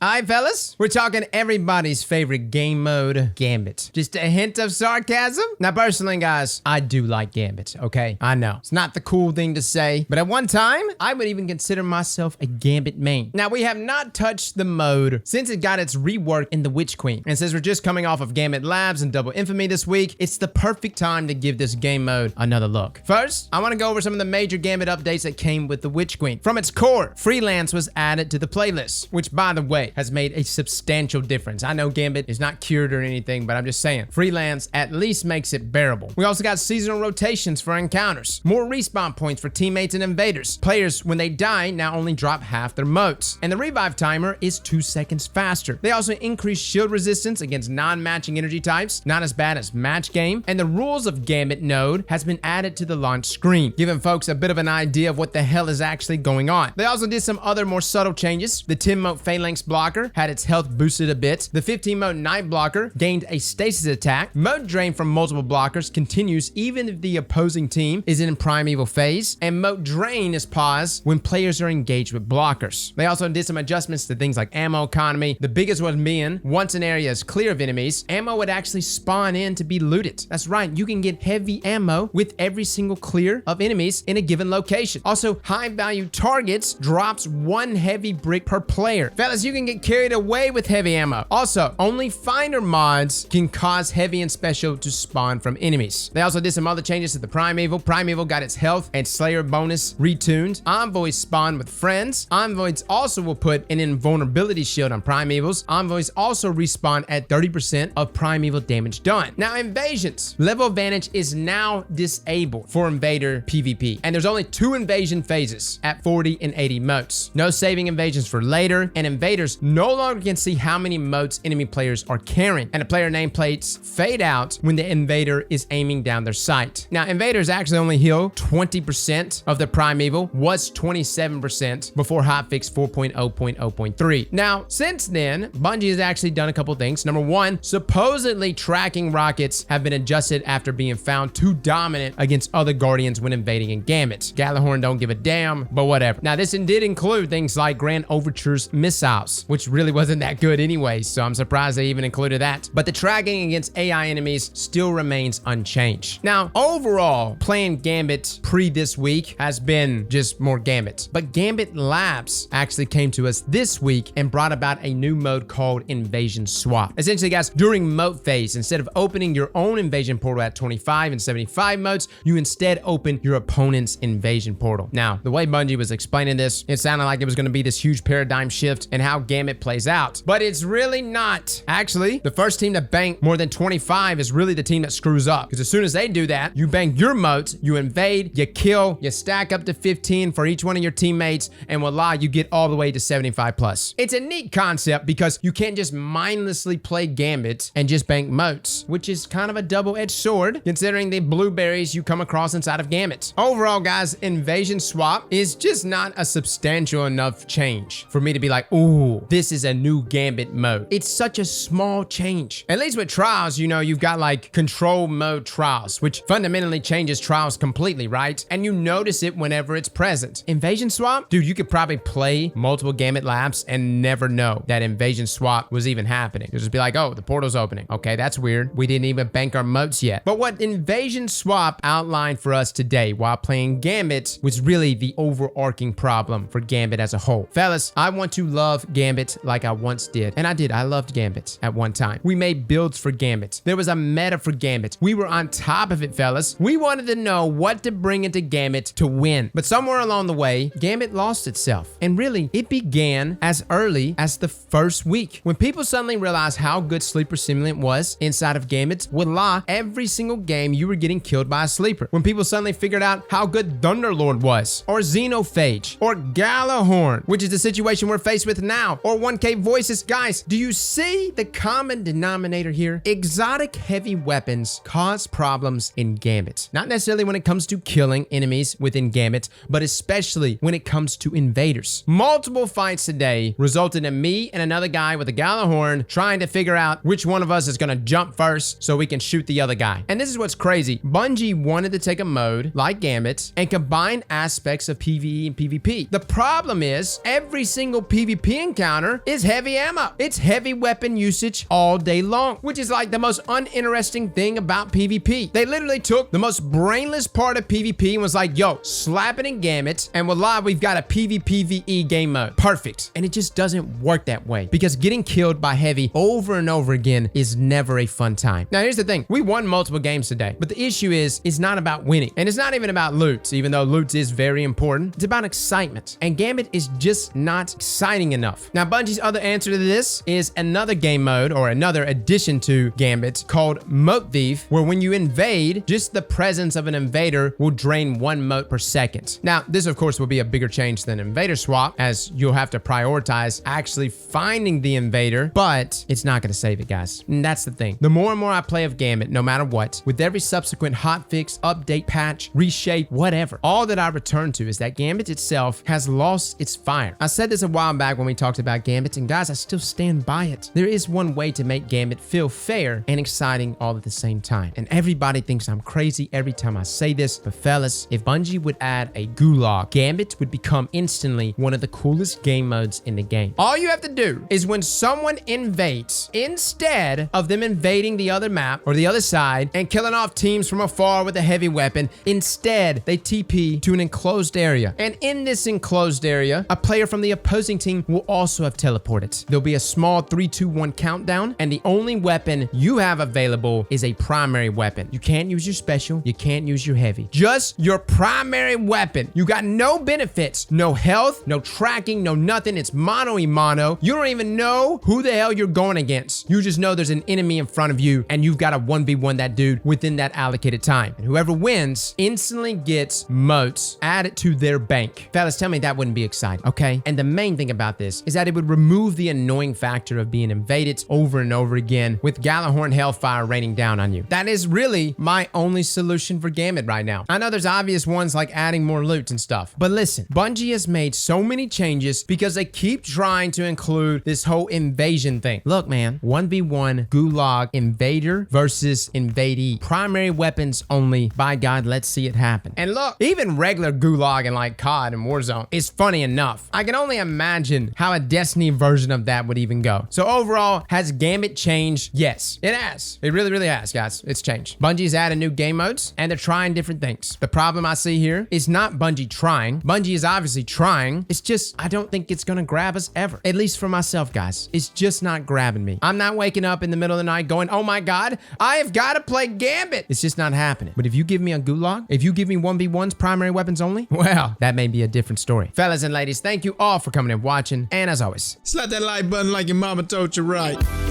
Alright, fellas, we're talking everybody's favorite game mode, Gambit. Just a hint of sarcasm? Now, personally, guys, I do like Gambit, okay? I know, it's not the cool thing to say, but at one time, I would even consider myself a Gambit main. Now, we have not touched the mode since it got its rework in the Witch Queen. And since we're just coming off of Gambit Labs and Double Infamy this week, it's the perfect time to give this game mode another look. First, I want to go over some of the major Gambit updates that came with the Witch Queen. From its core, Freelance was added to the playlist, which, by the way, has made a substantial difference. I know Gambit is not cured or anything, but I'm just saying, Freelance at least makes it bearable. We also got seasonal rotations for encounters, more respawn points for teammates and invaders. Players, when they die, now only drop half their motes, and the revive timer is 2 seconds faster. They also increase shield resistance against non-matching energy types, not as bad as match game, and the rules of Gambit node has been added to the launch screen, giving folks a bit of an idea of what the hell is actually going on. They also did some other more subtle changes. The 10 mote phalanx blocker had its health boosted a bit. The 15 mote night blocker gained a stasis attack. Mote drain from multiple blockers continues even if the opposing team is in primeval phase, and mote drain is paused when players are engaged with blockers. They also did some adjustments to things like ammo economy. The biggest one being, once an area is clear of enemies, ammo would actually spawn in to be looted. That's right, you can get heavy ammo with every single clear of enemies in a given location. Also, high value targets drops 1 heavy brick per player. Fellas, you can get carried away with heavy ammo. Also, only finder mods can cause heavy and special to spawn from enemies. They also did some other changes to the Primeval. Primeval got its health and Slayer bonus retuned. Envoys spawn with friends. Envoys also will put an invulnerability shield on Primevals. Envoys also respawn at 30% of Primeval damage done. Now, invasions. Level advantage is now disabled for Invader PvP, and there's only 2 invasion phases at 40 and 80 motes. No saving invasions for later, and invaders no longer can see how many motes enemy players are carrying, and the player nameplates fade out when the invader is aiming down their sight. Now, invaders actually only heal 20% of the primeval, was 27% before hotfix 4.0.0.3. Now, since then, Bungie has actually done a couple things. Number 1, supposedly tracking rockets have been adjusted after being found too dominant against other guardians when invading in Gambit. Gallahorn don't give a damn, but whatever. Now, this did include things like Grand Overture's missiles, which really wasn't that good anyway, so I'm surprised they even included that. But the tracking against AI enemies still remains unchanged. Now, overall, playing Gambit pre this week has been just more Gambit. But Gambit Labs actually came to us this week and brought about a new mode called Invasion Swap. Essentially, guys, during mote phase, instead of opening your own invasion portal at 25 and 75 motes, you instead open your opponent's invasion portal. Now, the way Bungie was explaining this, it sounded like it was going to be this huge paradigm shift in how Gambit plays out, but it's really not. Actually, the first team to bank more than 25 is really the team that screws up, because as soon as they do that, you bank your motes, you invade, you kill, you stack up to 15 for each one of your teammates, and voila, you get all the way to 75 plus. It's a neat concept because you can't just mindlessly play Gambit and just bank motes, which is kind of a double-edged sword considering the blueberries you come across inside of Gambit. Overall, guys, Invasion Swap is just not a substantial enough change for me to be like, ooh, this is a new Gambit mode. It's such a small change. At least with trials, you know, you've got like control mode trials, which fundamentally changes trials completely, right? And you notice it whenever it's present. Invasion Swap? Dude, you could probably play multiple Gambit Labs and never know that Invasion Swap was even happening. You'll just be like, oh, the portal's opening. Okay, that's weird. We didn't even bank our motes yet. But what Invasion Swap outlined for us today while playing Gambit was really the overarching problem for Gambit as a whole. Fellas, I want to love Gambit like I once did. And I did. I loved Gambit at one time. We made builds for Gambit. There was a meta for Gambit. We were on top of it, fellas. We wanted to know what to bring into Gambit to win. But somewhere along the way, Gambit lost itself. And really, it began as early as the first week. When people suddenly realized how good Sleeper Simulant was inside of Gambit, voila, every single game you were getting killed by a sleeper. When people suddenly figured out how good Thunderlord was, or Xenophage, or Gallahorn, which is the situation we're faced with now, or 1K Voices. Guys, do you see the common denominator here? Exotic heavy weapons cause problems in Gambit. Not necessarily when it comes to killing enemies within Gambit, but especially when it comes to invaders. Multiple fights today resulted in me and another guy with a Gallahorn trying to figure out which one of us is gonna jump first so we can shoot the other guy. And this is what's crazy. Bungie wanted to take a mode like Gambit and combine aspects of PvE and PvP. The problem is every single PvP encounter encounter is heavy ammo. It's heavy weapon usage all day long, which is like the most uninteresting thing about PvP. They literally took the most brainless part of PvP and was like, yo, slap it in Gambit, and voila, we've got a PvPvE game mode. Perfect. And it just doesn't work that way because getting killed by heavy over and over again is never a fun time. Now, here's the thing. We won multiple games today, but the issue is, it's not about winning. And it's not even about loot, even though loot is very important. It's about excitement. And Gambit is just not exciting enough. Now, Bungie's other answer to this is another game mode or another addition to Gambit called Mote Thief, where when you invade, just the presence of an invader will drain 1 mote per second. Now, this of course will be a bigger change than Invader Swap, as you'll have to prioritize actually finding the invader, but it's not going to save it, guys. And that's the thing. The more and more I play of Gambit, no matter what, with every subsequent hotfix, update, patch, reshape, whatever, all that I return to is that Gambit itself has lost its fire. I said this a while back when we talked about Gambit, and guys, I still stand by it. There is one way to make Gambit feel fair and exciting all at the same time. And everybody thinks I'm crazy every time I say this, but fellas, if Bungie would add a gulag, Gambit would become instantly one of the coolest game modes in the game. All you have to do is when someone invades, instead of them invading the other map or the other side and killing off teams from afar with a heavy weapon, instead they TP to an enclosed area. And in this enclosed area, a player from the opposing team will also have teleported. There'll be a small 3, 2, 1 countdown, and the only weapon you have available is a primary weapon. You can't use your special, you can't use your heavy. Just your primary weapon. You got no benefits, no health, no tracking, no nothing. It's mono y mono. You don't even know who the hell you're going against. You just know there's an enemy in front of you and you've got to 1v1 that dude within that allocated time. And whoever wins instantly gets motes added to their bank. Fellas, tell me that wouldn't be exciting, okay? And the main thing about this is that it would remove the annoying factor of being invaded over and over again with Gjallarhorn Hellfire raining down on you. That is really my only solution for Gambit right now. I know there's obvious ones like adding more loot and stuff, but listen, Bungie has made so many changes because they keep trying to include this whole invasion thing. Look, man, 1v1 gulag invader versus invadee. Primary weapons only. By God, let's see it happen. And look, even regular gulag in like COD and Warzone is funny enough. I can only imagine how a Destiny version of that would even go. So overall, has Gambit changed? Yes, it has. It really, really has, guys. It's changed. Bungie's added new game modes and they're trying different things. The problem I see here is not Bungie trying. Bungie is obviously trying. It's just, I don't think it's gonna grab us ever. At least for myself, guys. It's just not grabbing me. I'm not waking up in the middle of the night going, oh my God, I have got to play Gambit. It's just not happening. But if you give me a gulag, if you give me 1v1s, primary weapons only, well, that may be a different story. Fellas and ladies, thank you all for coming and watching. And as always, slap that like button like your mama told you right.